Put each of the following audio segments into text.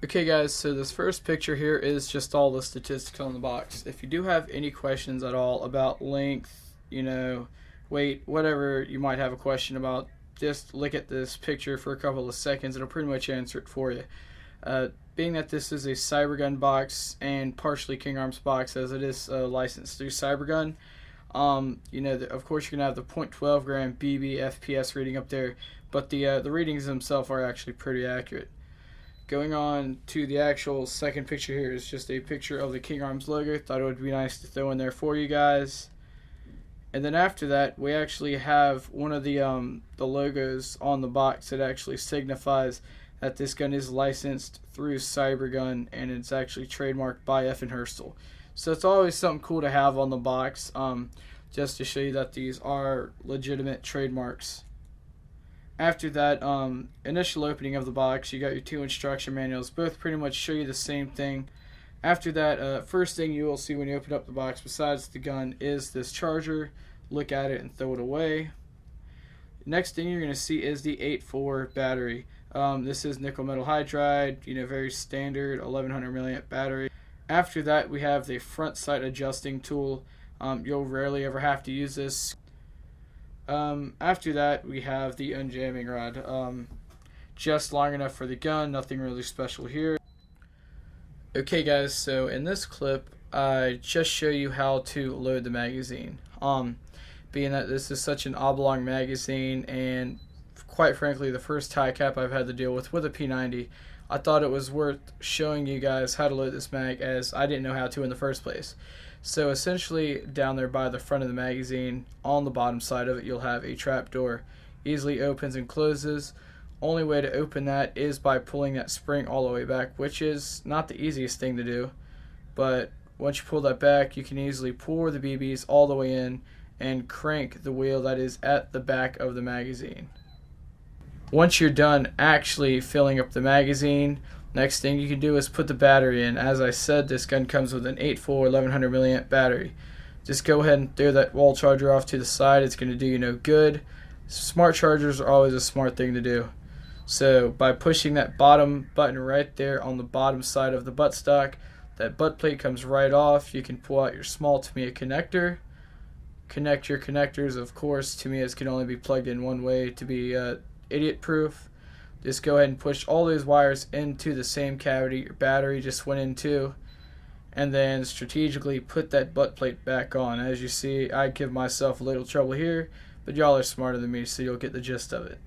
Okay guys, so this first picture here is just all the statistics on the box. If you do have any questions at all about length, weight, whatever you might have a question about, just look at this picture for a couple of seconds. It'll pretty much answer it for you. Being that this is a Cybergun box and partially King Arms box, as it is licensed through Cybergun, of course you're going to have the .12 gram BB FPS reading up there, but the readings themselves are actually pretty accurate. Going on to the actual second picture here is just a picture of the King Arms logo. Thought it would be nice to throw in there for you guys. And then after that, we actually have one of the logos on the box that actually signifies that this gun is licensed through Cybergun and it's actually trademarked by F. Hurstel. So it's always something cool to have on the box, just to show you that these are legitimate trademarks. After that initial opening of the box, you got your two instruction manuals. Both pretty much show you the same thing. After that, first thing you will see when you open up the box, besides the gun, is this charger. Look at it and throw it away. Next thing you're going to see is the 8.4 battery. This is nickel metal hydride, very standard 1100 milliamp battery. After that, we have the front sight adjusting tool. You'll rarely ever have to use this. After that, we have the unjamming rod. Just long enough for the gun, nothing really special here. Okay guys, so in this clip, I just show you how to load the magazine. Being that this is such an oblong magazine, and quite frankly the first tie cap I've had to deal with a p90, I thought it was worth showing you guys how to load this mag, as I didn't know how to in the first place. So essentially, down there by the front of the magazine, on the bottom side of it, you'll have a trap door. Easily opens and closes. Only way to open that is by pulling that spring all the way back, which is not the easiest thing to do. But once you pull that back, you can easily pour the BBs all the way in and crank the wheel that is at the back of the magazine. Once you're done actually filling up the magazine, next thing you can do is put the battery in. As I said, this gun comes with an 8.4 1100 milliamp battery. Just go ahead and throw that wall charger off to the side. It's going to do you no good. Smart chargers are always a smart thing to do. So by pushing that bottom button right there on the bottom side of the buttstock, that butt plate comes right off. You can pull out your small Tamiya connector. Connect your connectors. Of course, Tamiyas can only be plugged in one way to be idiot proof. Just go ahead and push all those wires into the same cavity your battery just went into, and then strategically put that butt plate back on. As you see, I give myself a little trouble here, but y'all are smarter than me, so you'll get the gist of it.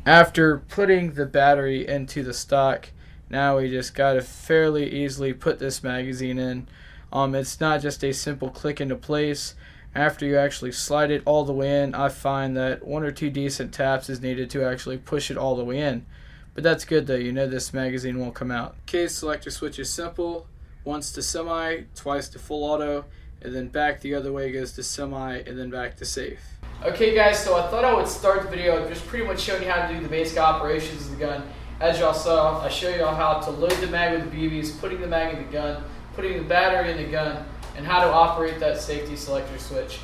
After putting the battery into the stock, now we just gotta fairly easily put this magazine in. It's not just a simple click into place. After you actually slide it all the way in, I find that one or two decent taps is needed to actually push it all the way in. But that's good though, this magazine won't come out. Case selector switch is simple. Once to semi, twice to full auto, and then back the other way goes to semi, and then back to safe. Okay guys, so I thought I would start the video just pretty much showing you how to do the basic operations of the gun. As y'all saw, I showed y'all how to load the mag with the BBs, putting the mag in the gun, putting the battery in the gun, and how to operate that safety selector switch.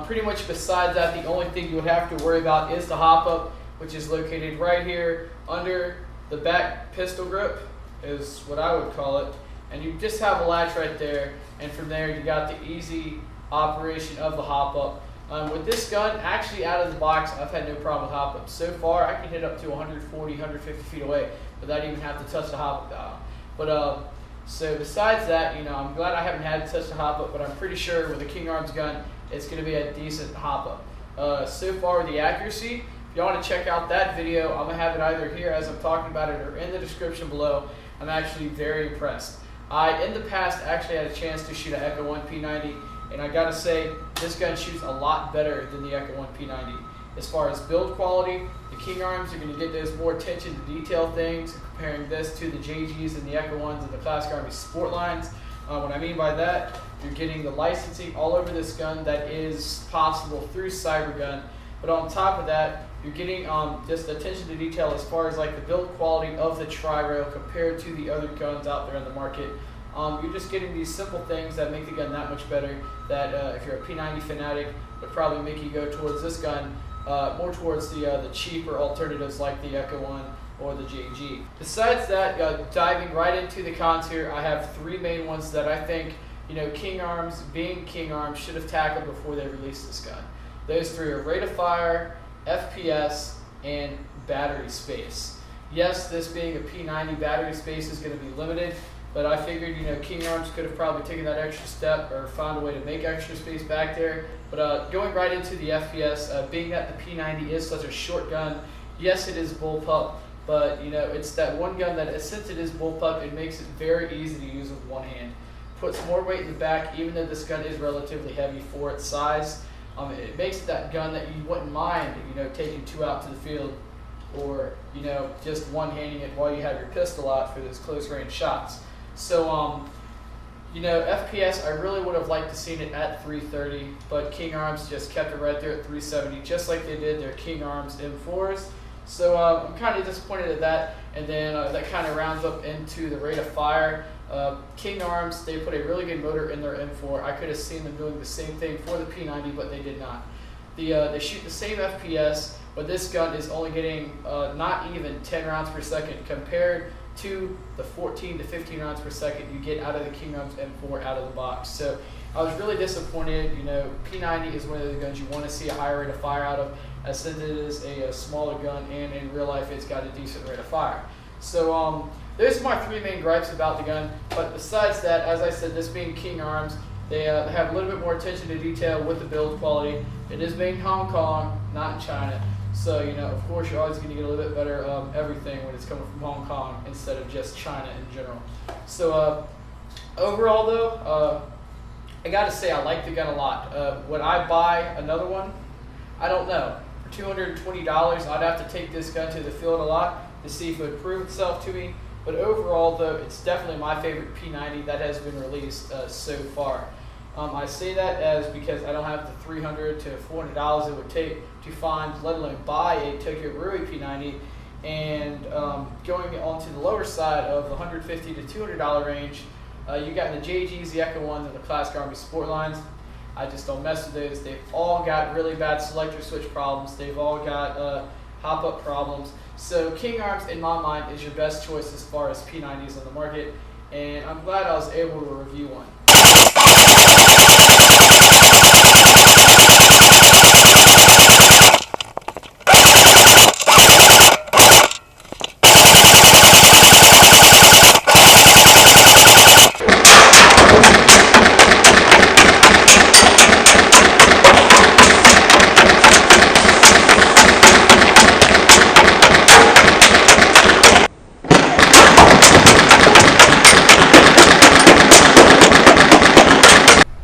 Pretty much besides that, the only thing you would have to worry about is the hop-up, which is located right here under the back pistol grip, is what I would call it. And you just have a latch right there, and from there you got the easy operation of the hop-up. With this gun, actually out of the box, I've had no problem with hop-up. So far, I can hit up to 140, 150 feet away without even having to touch the hop-up dial. But so besides that, I'm glad I haven't had to touch the hop-up, but I'm pretty sure with a King Arms gun, it's going to be a decent hop-up. So far with the accuracy, if you want to check out that video, I'm going to have it either here as I'm talking about it or in the description below. I'm actually very impressed. I, in the past, actually had a chance to shoot an Echo 1 P90, and I got to say, this gun shoots a lot better than the Echo 1 P90. As far as build quality, the King Arms are going to get those more attention to detail things, comparing this to the JGs and the Echo 1s and the Classic Army Sport lines. What I mean by that, you're getting the licensing all over this gun that is possible through Cybergun. But on top of that, you're getting just attention to detail as far as like the build quality of the tri-rail compared to the other guns out there in the market. You're just getting these simple things that make the gun that much better, that if you're a P90 fanatic, would probably make you go towards this gun more towards the cheaper alternatives like the Echo 1 or the JG. Besides that, diving right into the cons here, I have three main ones that I think, King Arms, being King Arms, should have tackled before they released this gun. Those three are rate of fire, FPS, and battery space. Yes, this being a P90, battery space is going to be limited, but I figured, King Arms could have probably taken that extra step or found a way to make extra space back there. But going right into the FPS, being that the P90 is such a short gun, yes, it is bullpup, but it's that one gun that, since it is bullpup, it makes it very easy to use with one hand. Puts more weight in the back, even though this gun is relatively heavy for its size. It makes it that gun that you wouldn't mind, taking two out to the field, or just one-handing it while you have your pistol out for those close-range shots. So, FPS, I really would have liked to seen it at 330, but King Arms just kept it right there at 370, just like they did their King Arms M4s. So I'm kind of disappointed at that, and then that kind of rounds up into the rate of fire. King Arms, they put a really good motor in their M4. I could have seen them doing the same thing for the P90, but they did not. They shoot the same FPS, but this gun is only getting not even 10 rounds per second compared to the 14 to 15 rounds per second you get out of the King Arms M4 out of the box. So I was really disappointed. P90 is one of the guns you want to see a higher rate of fire out of, as since it is a smaller gun, and in real life it's got a decent rate of fire. So those are my three main gripes about the gun. But besides that, as I said, this being King Arms, they have a little bit more attention to detail with the build quality. It is made in Hong Kong, not in China. So, of course, you're always going to get a little bit better everything when it's coming from Hong Kong instead of just China in general. So, overall, though, I got to say I like the gun a lot. Would I buy another one? I don't know. For $220, I'd have to take this gun to the field a lot to see if it would prove itself to me. But overall, though, it's definitely my favorite P90 that has been released so far. I say that as because I don't have the $300 to $400 it would take to find, let alone buy a Tokyo Brewery P90. And going on to the lower side of the $150 to $200 range, you got the JGs, the Echo ones, and the Classic Army Sport lines. I just don't mess with those. They've all got really bad selector switch problems. They've all got hop-up problems. So King Arms, in my mind, is your best choice as far as P90s on the market, and I'm glad I was able to review one.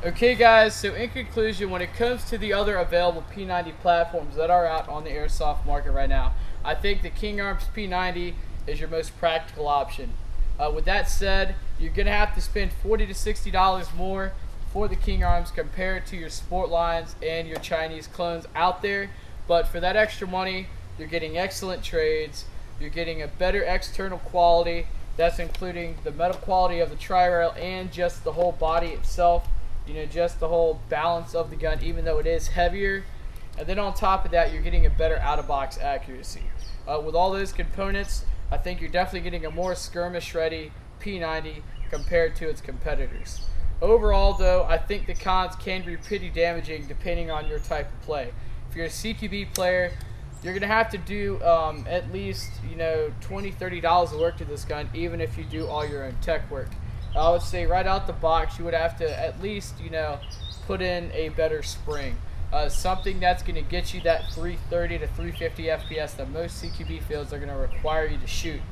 Okay guys, so in conclusion, when it comes to the other available P90 platforms that are out on the Airsoft market right now, I think the King Arms P90 is your most practical option. With that said, you're going to have to spend $40 to $60 more for the King Arms compared to your sport lines and your Chinese clones out there. But for that extra money, you're getting excellent trades, you're getting a better external quality, that's including the metal quality of the tri-rail and just the whole body itself. Just the whole balance of the gun, even though it is heavier. And then on top of that, you're getting a better out-of-box accuracy. With all those components, I think you're definitely getting a more skirmish-ready P90 compared to its competitors. Overall, though, I think the cons can be pretty damaging depending on your type of play. If you're a CQB player, you're going to have to do at least $20, $30 of work to this gun, even if you do all your own tech work. I would say right out the box, you would have to at least, put in a better spring. Something that's going to get you that 330 to 350 FPS that most CQB fields are going to require you to shoot.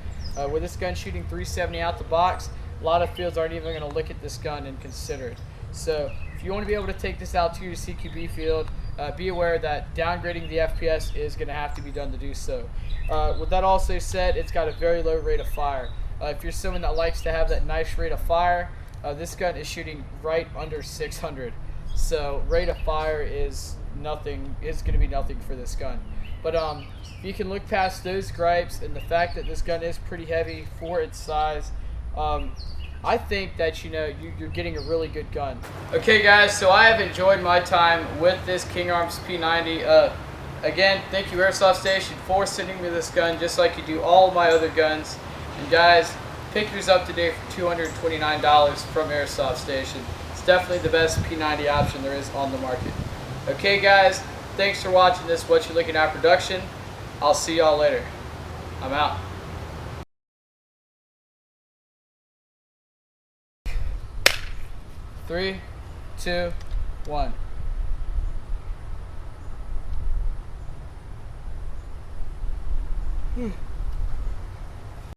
With this gun shooting 370 out the box, a lot of fields aren't even going to look at this gun and consider it. So if you want to be able to take this out to your CQB field, be aware that downgrading the FPS is going to have to be done to do so. With that also said, it's got a very low rate of fire. If you're someone that likes to have that nice rate of fire, this gun is shooting right under 600. So rate of fire is nothing. It's going to be nothing for this gun. But if you can look past those gripes and the fact that this gun is pretty heavy for its size, I think that you're getting a really good gun. Okay guys, so I have enjoyed my time with this King Arms P90. again, thank you Airsoft Station for sending me this gun, just like you do all my other guns. And guys, pick yours up today for $229 from Airsoft Station. It's definitely the best P90 option there is on the market. Okay guys, thanks for watching this Watchalewknat production. I'll see y'all later. I'm out. Three, two, one.